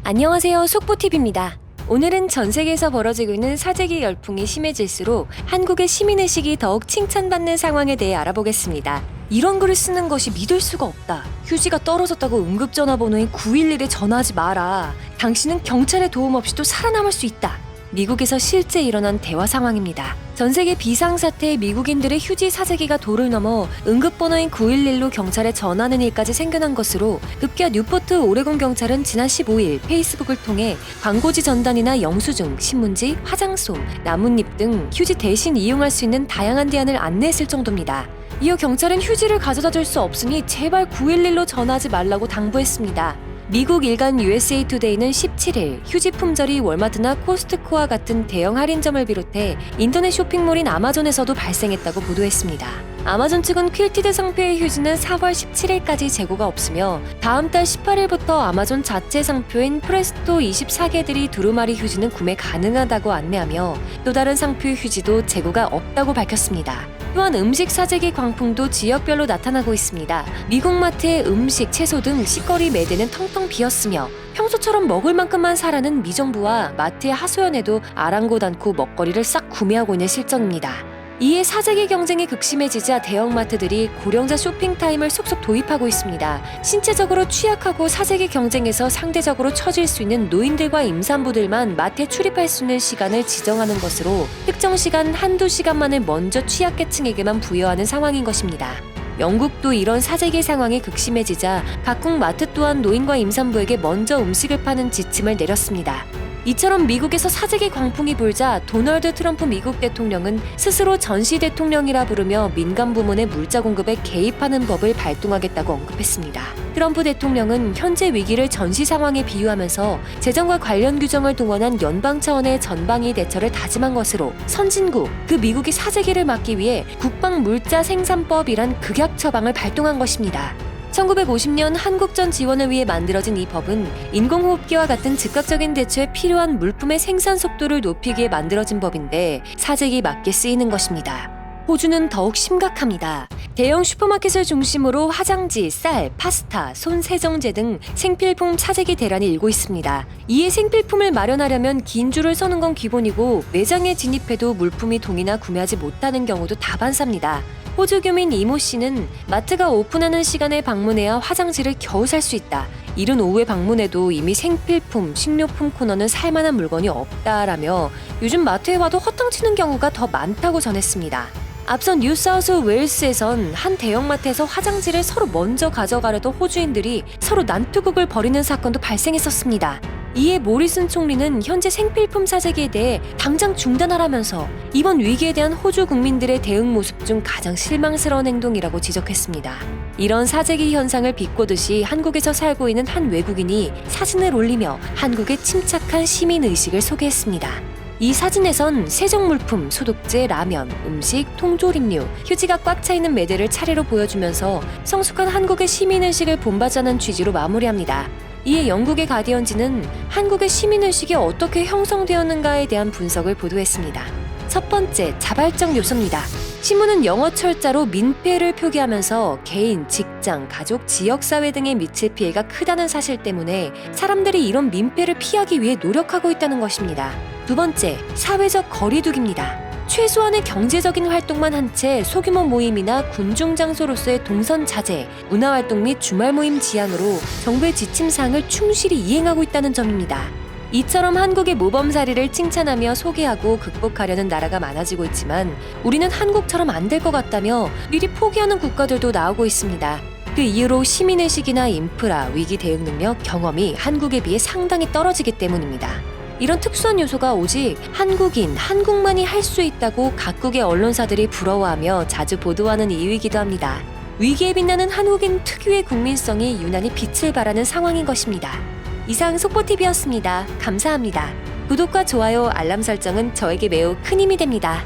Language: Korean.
안녕하세요, 속보TV입니다. 오늘은 전 세계에서 벌어지고 있는 사재기 열풍이 심해질수록 한국의 시민의식이 더욱 칭찬받는 상황에 대해 알아보겠습니다. 이런 글을 쓰는 것이 믿을 수가 없다. 휴지가 떨어졌다고 응급전화번호인 911에 전화하지 마라. 당신은 경찰의 도움 없이도 살아남을 수 있다. 미국에서 실제 일어난 대화 상황입니다. 전 세계 비상사태에 미국인들의 휴지 사재기가 도를 넘어 응급번호인 911로 경찰에 전하는 일까지 생겨난 것으로 급기야 뉴포트 오레곤 경찰은 지난 15일 페이스북을 통해 광고지 전단이나 영수증, 신문지, 화장솜, 나뭇잎 등 휴지 대신 이용할 수 있는 다양한 대안을 안내했을 정도입니다. 이어 경찰은 휴지를 가져다 줄 수 없으니 제발 911로 전화하지 말라고 당부했습니다. 미국 일간 USA 투데이는 17일 휴지 품절이 월마트나 코스트코와 같은 대형 할인점을 비롯해 인터넷 쇼핑몰인 아마존에서도 발생했다고 보도했습니다. 아마존 측은 퀼티드 상표의 휴지는 4월 17일까지 재고가 없으며 다음 달 18일부터 아마존 자체 상표인 프레스토 24개들이 두루마리 휴지는 구매 가능하다고 안내하며 또 다른 상표의 휴지도 재고가 없다고 밝혔습니다. 또한 음식 사재기 광풍도 지역별로 나타나고 있습니다. 미국 마트의 음식, 채소 등 식거리 매대는 텅텅 비었으며 평소처럼 먹을 만큼만 사라는 미정부와 마트의 하소연에도 아랑곳 않고 먹거리를 싹 구매하고 있는 실정입니다. 이에 사재기 경쟁이 극심해지자 대형마트들이 고령자 쇼핑타임을 속속 도입하고 있습니다. 신체적으로 취약하고 사재기 경쟁에서 상대적으로 처질 수 있는 노인들과 임산부들만 마트에 출입할 수 있는 시간을 지정하는 것으로 특정 시간 한두 시간만을 먼저 취약계층에게만 부여하는 상황인 것입니다. 영국도 이런 사재기 상황이 극심해지자 각국 마트 또한 노인과 임산부에게 먼저 음식을 파는 지침을 내렸습니다. 이처럼 미국에서 사재기 광풍이 불자 도널드 트럼프 미국 대통령은 스스로 전시 대통령이라 부르며 민간 부문의 물자 공급에 개입하는 법을 발동하겠다고 언급했습니다. 트럼프 대통령은 현재 위기를 전시 상황에 비유하면서 재정과 관련 규정을 동원한 연방 차원의 전방위 대처를 다짐한 것으로 선진국, 그 미국이 사재기를 막기 위해 국방 물자 생산법이란 극약 처방을 발동한 것입니다. 1950년 한국전 지원을 위해 만들어진 이 법은 인공호흡기와 같은 즉각적인 대처에 필요한 물품의 생산 속도를 높이기에 만들어진 법인데 사재기 맞게 쓰이는 것입니다. 호주는 더욱 심각합니다. 대형 슈퍼마켓을 중심으로 화장지, 쌀, 파스타, 손 세정제 등 생필품 사재기 대란이 일고 있습니다. 이에 생필품을 마련하려면 긴 줄을 서는 건 기본이고 매장에 진입해도 물품이 동이나 구매하지 못하는 경우도 다반사입니다. 호주 교민 이모 씨는 마트가 오픈하는 시간에 방문해야 화장지를 겨우 살 수 있다. 이른 오후에 방문해도 이미 생필품, 식료품 코너는 살만한 물건이 없다라며 요즘 마트에 와도 허탕치는 경우가 더 많다고 전했습니다. 앞선 뉴사우스 웨일스에선 한 대형마트에서 화장지를 서로 먼저 가져가려던 호주인들이 서로 난투극을 벌이는 사건도 발생했었습니다. 이에 모리슨 총리는 현재 생필품 사재기에 대해 당장 중단하라면서 이번 위기에 대한 호주 국민들의 대응 모습 중 가장 실망스러운 행동이라고 지적했습니다. 이런 사재기 현상을 비꼬듯이 한국에서 살고 있는 한 외국인이 사진을 올리며 한국의 침착한 시민의식을 소개했습니다. 이 사진에선 세정물품, 소독제, 라면, 음식, 통조림류, 휴지가 꽉 차 있는 매대를 차례로 보여주면서 성숙한 한국의 시민의식을 본받자는 취지로 마무리합니다. 이에 영국의 가디언지는 한국의 시민의식이 어떻게 형성되었는가에 대한 분석을 보도했습니다. 첫 번째, 자발적 요소입니다. 신문은 영어 철자로 민폐를 표기하면서 개인, 직장, 가족, 지역사회 등에 미칠 피해가 크다는 사실 때문에 사람들이 이런 민폐를 피하기 위해 노력하고 있다는 것입니다. 두 번째, 사회적 거리두기입니다. 최소한의 경제적인 활동만 한 채 소규모 모임이나 군중 장소로서의 동선 자제, 문화활동 및 주말 모임 지향으로 정부의 지침사항을 충실히 이행하고 있다는 점입니다. 이처럼 한국의 모범 사례를 칭찬하며 소개하고 극복하려는 나라가 많아지고 있지만 우리는 한국처럼 안 될 것 같다며 미리 포기하는 국가들도 나오고 있습니다. 그 이유로 시민의식이나 인프라, 위기 대응 능력, 경험이 한국에 비해 상당히 떨어지기 때문입니다. 이런 특수한 요소가 오직 한국인, 한국만이 할 수 있다고 각국의 언론사들이 부러워하며 자주 보도하는 이유이기도 합니다. 위기에 빛나는 한국인 특유의 국민성이 유난히 빛을 발하는 상황인 것입니다. 이상 속보TV였습니다. 감사합니다. 구독과 좋아요, 알람 설정은 저에게 매우 큰 힘이 됩니다.